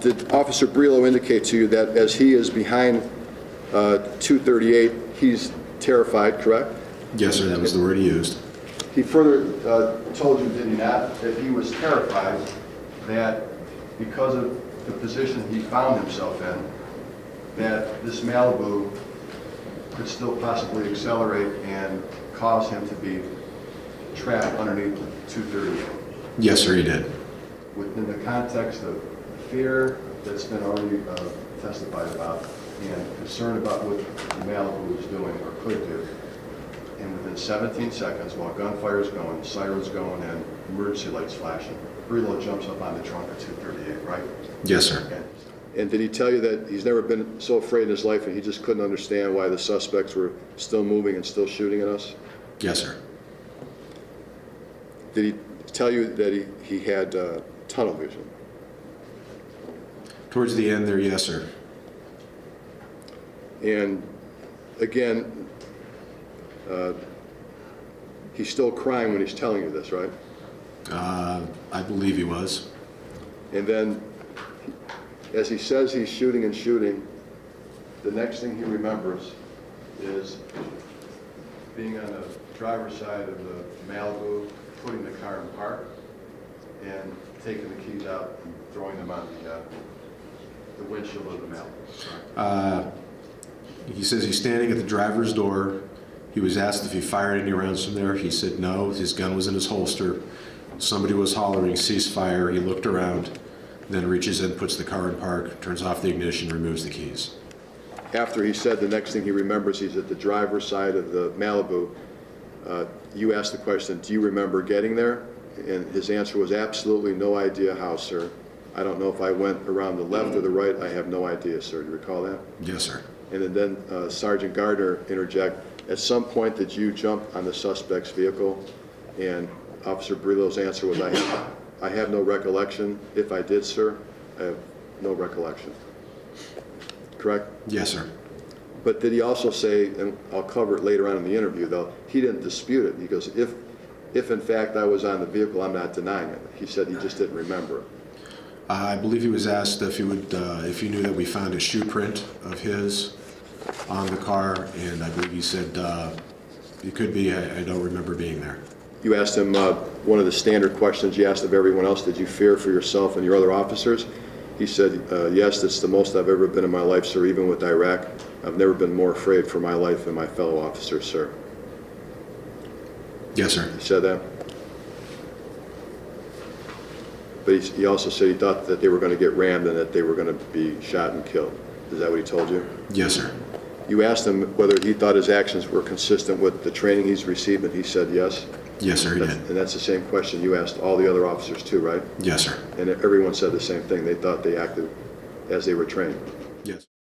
Did Officer Brelo indicate to you that as he is behind 238, he's terrified, correct? Yes, sir, that was the word he used. He further told you, did he not, that he was terrified that because of the position he found himself in, that this Malibu could still possibly accelerate and cause him to be trapped underneath 238. Yes, sir, he did. Within the context of fear that's been already testified about and concern about what the Malibu is doing or could do, and within 17 seconds, while gunfire is going, sirens going, and emergency lights flashing, Brelo jumps up on the trunk of 238, right? Yes, sir. Okay. And did he tell you that he's never been so afraid in his life and he just couldn't understand why the suspects were still moving and still shooting at us? Yes, sir. Did he tell you that he had tunnel vision? Towards the end there, yes, sir. And again, he's still crying when he's telling you this, right? I believe he was. And then, as he says he's shooting and shooting, the next thing he remembers is being on the driver's side of the Malibu, putting the car in park, and taking the keys out and throwing them on the windshield of the Malibu. He says he's standing at the driver's door. He was asked if he fired any rounds from there. He said no. His gun was in his holster. Somebody was hollering, "Cease fire." He looked around, then reaches in, puts the car in park, turns off the ignition, removes the keys. After he said the next thing he remembers, he's at the driver's side of the Malibu, you asked the question, do you remember getting there? And his answer was absolutely no idea how, sir. I don't know if I went around the left or the right. I have no idea, sir. Do you recall that? Yes, sir. And then Sergeant Gardner interject, at some point did you jump on the suspect's vehicle? And Officer Brelo's answer was, I have no recollection. If I did, sir, I have no recollection. Correct? Yes, sir. But did he also say, and I'll cover it later on in the interview though, he didn't dispute it. He goes, if in fact I was on the vehicle, I'm not denying it. He said he just didn't remember it. I believe he was asked if he would, if he knew that we found a shoe print of his on the car, and I believe he said it could be. I don't remember being there. You asked him one of the standard questions you asked of everyone else, did you fear for yourself and your other officers? He said, yes, that's the most I've ever been in my life, sir, even with Iraq. I've never been more afraid for my life and my fellow officers, sir. Yes, sir. He said that? But he also said he thought that they were going to get rammed and that they were going to be shot and killed. Is that what he told you? Yes, sir. You asked him whether he thought his actions were consistent with the training he's received, and he said yes? Yes, sir, he did. And that's the same question you asked all the other officers too, right? Yes, sir. And everyone said the same thing. They thought they acted as they were trained.